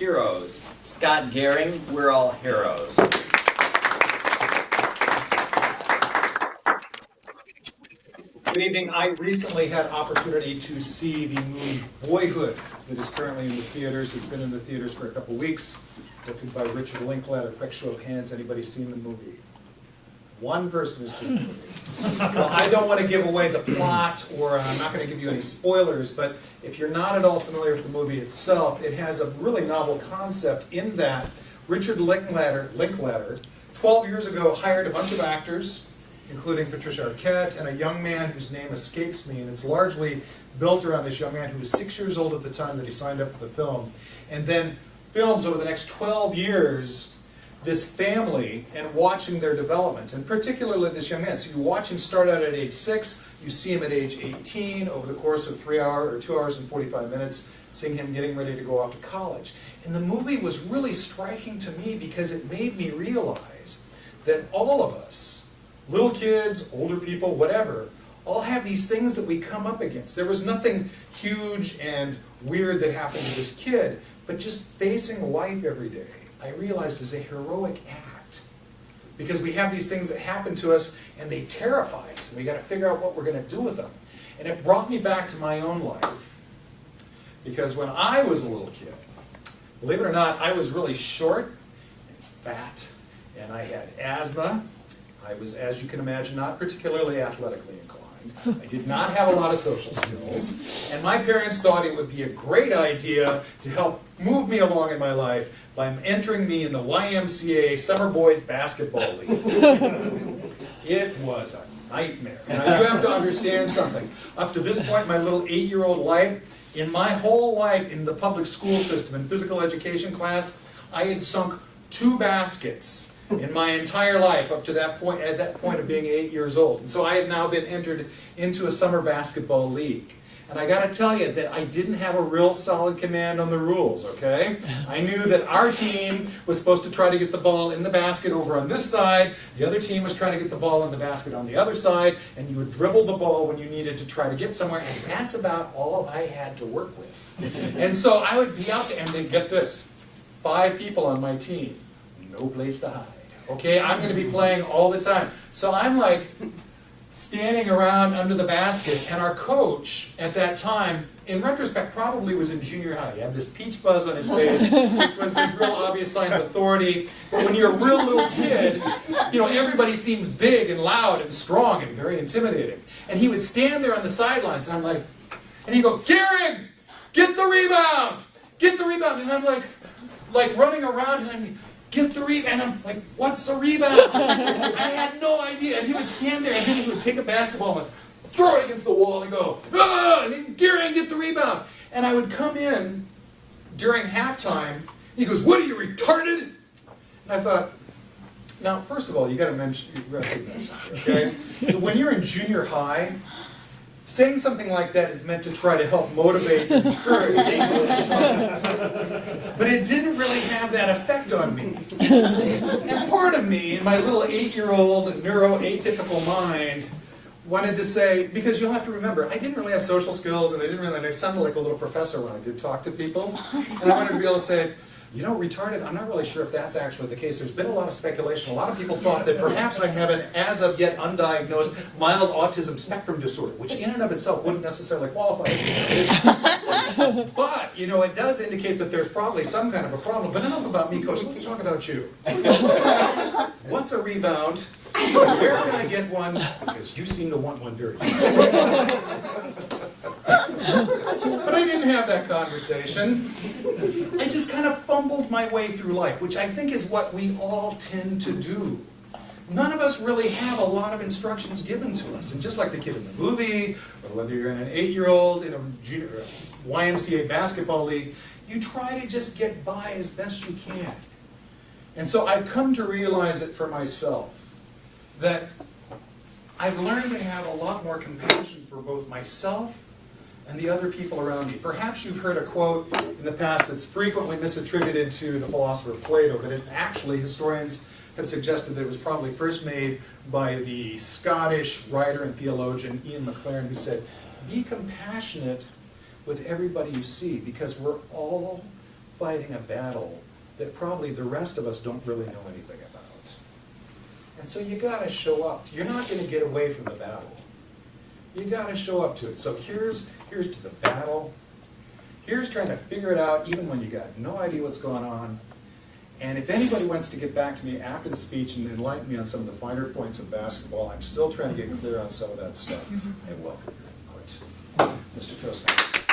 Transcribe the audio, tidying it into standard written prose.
heroes. Scott Goering, we're all heroes. Good evening. I recently had opportunity to see the movie Boyhood that is currently in the theaters. It's been in the theaters for a couple weeks. Directed by Richard Linklater. Quick show of hands. Anybody seen the movie? One person has seen the movie. Well, I don't want to give away the plot, or I'm not going to give you any spoilers, but if you're not at all familiar with the movie itself, it has a really novel concept in that Richard Linklater 12 years ago hired a bunch of actors, including Patricia Arquette, and a young man whose name escapes me, and it's largely built around this young man who was 6 years old at the time that he signed up for the film, and then films over the next 12 years this family and watching their development, and particularly this young man. So you watch him start out at age 6, you see him at age 18 over the course of 2 hours and 45 minutes, seeing him getting ready to go off to college. And the movie was really striking to me because it made me realize that all of us, little kids, older people, whatever, all have these things that we come up against. There was nothing huge and weird that happened to this kid, but just facing life every day, I realized is a heroic act. Because we have these things that happen to us and they terrify us, and we got to figure out what we're going to do with them. And it brought me back to my own life. Because when I was a little kid, believe it or not, I was really short and fat, and I had asthma. I was, as you can imagine, not particularly athletically inclined. I did not have a lot of social skills. And my parents thought it would be a great idea to help move me along in my life by entering me in the YMCA Summer Boys Basketball League. It was a nightmare. Now you have to understand something. Up to this point in my little 8-year-old life, in my whole life in the public school system, in physical education class, I had sunk 2 baskets in my entire life up to that point, at that point of being 8 years old. And so I had now been entered into a summer basketball league. And I got to tell you that I didn't have a real solid command on the rules, okay? I knew that our team was supposed to try to get the ball in the basket over on this side, the other team was trying to get the ball in the basket on the other side, and you would dribble the ball when you needed to try to get somewhere, and that's about all I had to work with. And so I would be out there, and they'd get this, 5 people on my team, no place to hide. Okay, I'm going to be playing all the time. So I'm like standing around under the basket, and our coach at that time, in retrospect, probably was in junior high. He had this peach buzz on his face, which was this real obvious sign of authority. But when you're a real little kid, you know, everybody seems big and loud and strong and very intimidating. And he would stand there on the sidelines, and I'm like, and he'd go, "Goering, get the rebound! Get the rebound!" And I'm like running around, and I'm, "Get the rebound." And I'm like, "What's a rebound?" I had no idea. And he would stand there, and then he would take a basketball and throw it against the wall and go, "Ah!" And then, "Goering, get the rebound." And I would come in during halftime. He goes, "What are you, retarded?" And I thought, now, first of all, you got to recognize something, okay? When you're in junior high, saying something like that is meant to try to help motivate and encourage. But it didn't really have that effect on me. And part of me, in my little 8-year-old neuroatypical mind, wanted to say, because you'll have to remember, I didn't really have social skills, and I sounded like a little professor when I did talk to people. And I wanted to be able to say, you know, retarded, I'm not really sure if that's actually the case. There's been a lot of speculation. A lot of people thought that perhaps I have an as of yet undiagnosed mild autism spectrum disorder, which in and of itself wouldn't necessarily qualify as but, you know, it does indicate that there's probably some kind of a problem. But enough about me, Coach. Let's talk about you. What's a rebound? Where can I get one? Because you seem to want one very badly. But I didn't have that conversation. I just kind of fumbled my way through life, which I think is what we all tend to do. None of us really have a lot of instructions given to us. And just like the kid in the movie, or whether you're in an 8-year-old in a YMCA basketball league, you try to just get by as best you can. And so I've come to realize it for myself, that I've learned to have a lot more compassion for both myself and the other people around me. Perhaps you've heard a quote in the past that's frequently misattributed to the philosopher Plato, but it actually, historians have suggested that it was probably first made by the Scottish writer and theologian Ian McLaren, who said, "Be compassionate with everybody you see, because we're all fighting a battle that probably the rest of us don't really know anything about. And so you gotta show up. You're not gonna get away from the battle. You gotta show up to it. So here's to the battle. Here's trying to figure it out even when you got no idea what's going on. And if anybody wants to get back to me after the speech and enlighten me on some of the finer points of basketball, I'm still trying to get clear on some of that stuff. I welcome your input. Mr. Toastman.